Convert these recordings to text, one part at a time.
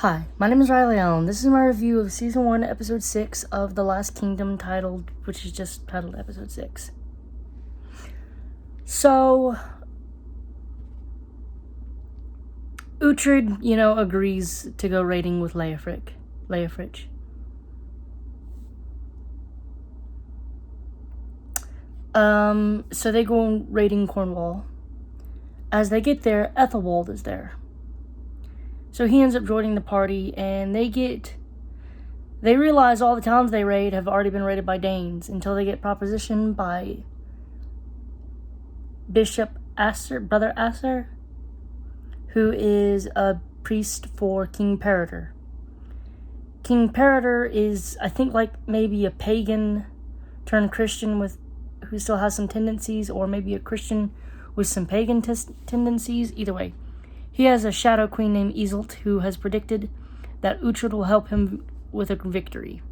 Hi, my name is Riley Allen. This is my review of Season 1, Episode 6 of The Last Kingdom, which is just titled Episode 6. So, Uhtred, agrees to go raiding with Leofric. So they go raiding Cornwall. As they get there, Ethelwald is there. So he ends up joining the party, and they realize all the towns they raid have already been raided by Danes until they get propositioned by Bishop Brother Asser, who is a priest for King Peredur. King Peredur is, I think, like maybe a pagan turned Christian who still has some tendencies, or maybe a Christian with some pagan tendencies. Either way, he has a shadow queen named Iseult who has predicted that Uhtred will help him with a victory.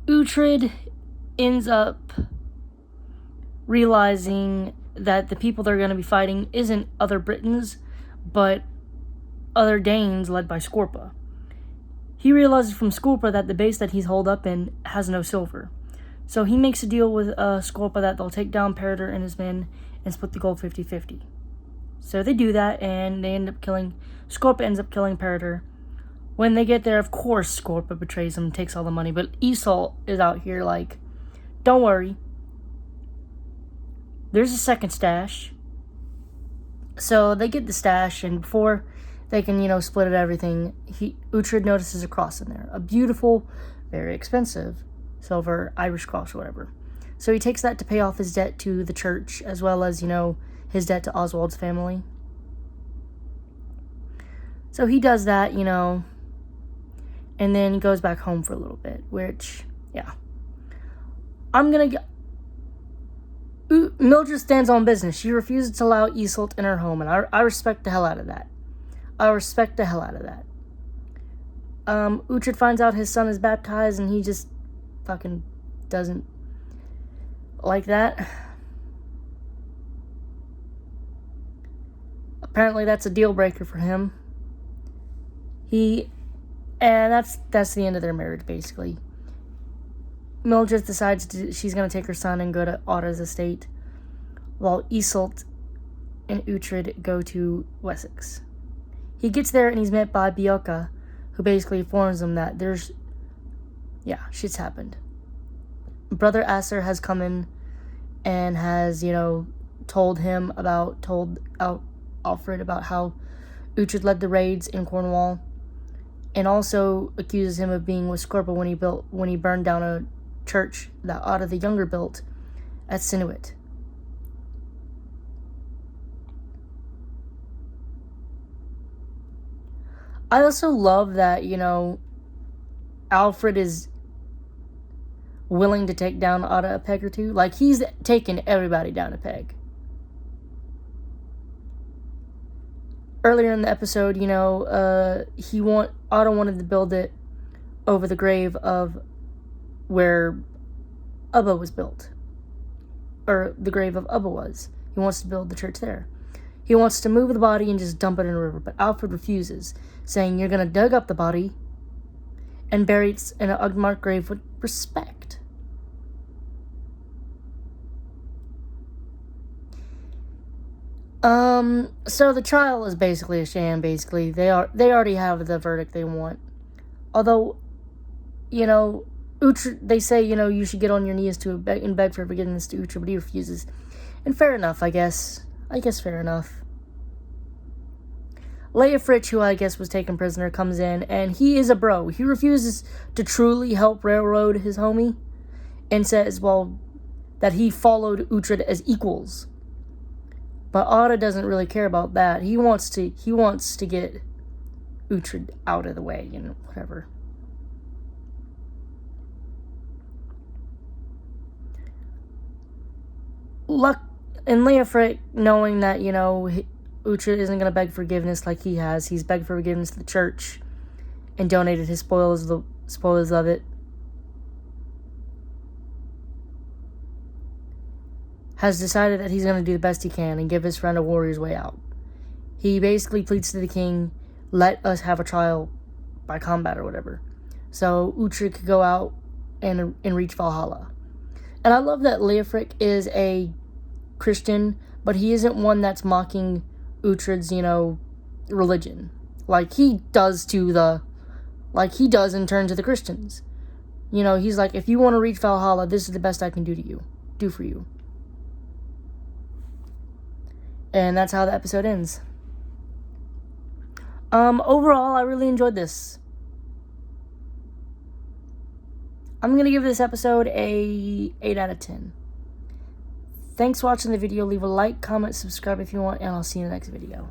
Uhtred ends up realizing that the people they're going to be fighting isn't other Britons, but other Danes led by Scorpa. He realizes from Scorpa that the base that he's holed up in has no silver. So he makes a deal with Scorpa that they'll take down Peredur and his men and split the gold 50-50. So they do that, and Scorpa ends up killing Peredur. When they get there, of course, Scorpa betrays him and takes all the money, but Iseult is out here like, don't worry, there's a second stash. So they get the stash, and before they can, split it everything, Uhtred notices a cross in there. A beautiful, very expensive silver Irish cross or whatever. So he takes that to pay off his debt to the church, as well as, his debt to Oswald's family. So he does that, and then he goes back home for a little bit, which, yeah. Mildred stands on business. She refuses to allow Iseult in her home, and I respect the hell out of that. Uhtred finds out his son is baptized, and he just fucking doesn't like that. Apparently that's a deal breaker for him. And that's the end of their marriage, basically. Mildred decides she's going to take her son and go to Otto's estate, while Iseult and Uhtred go to Wessex. He gets there and he's met by Beocca, who basically informs him that shit's happened. Brother Asser has come in and has, told Alfred about how Uhtred led the raids in Cornwall, and also accuses him of being with Scorpa when he burned down a church that Otto the Younger built at Sinuit. I also love that, Alfred is willing to take down Otto a peg or two. Like, he's taken everybody down a peg. Earlier in the episode, Otto wanted to build it over the grave of where Ubba was built. Or the grave of Ubba was. He wants to build the church there. He wants to move the body and just dump it in a river, but Alfred refuses, saying, you're going to dig up the body and bury it in an unmarked grave with respect. So the trial is basically a sham, basically. They already have the verdict they want. Although, Uhtred, they say, you should get on your knees and beg for forgiveness to Uhtred, but he refuses. And fair enough, I guess. Fair enough. Leofric, who I guess was taken prisoner, comes in, and he is a bro. He refuses to truly help railroad his homie, and says, that he followed Uhtred as equals. But Otto doesn't really care about that. He wants to get Uhtred out of the way, whatever. And Leofric, knowing that, Uhtred isn't going to beg forgiveness like he has, he's begged for forgiveness to the church and donated his spoils of it. has decided that he's going to do the best he can and give his friend a warrior's way out. He basically pleads to the king, let us have a trial by combat or whatever, so Uhtred could go out and reach Valhalla. And I love that Leofric is a Christian, but he isn't one that's mocking Uhtred's, religion. Like he does in turn to the Christians. He's like, if you want to reach Valhalla, this is the best I can do for you. And that's how the episode ends. Overall, I really enjoyed this. I'm going to give this episode a 8 out of 10. Thanks for watching the video. Leave a like, comment, subscribe if you want, and I'll see you in the next video.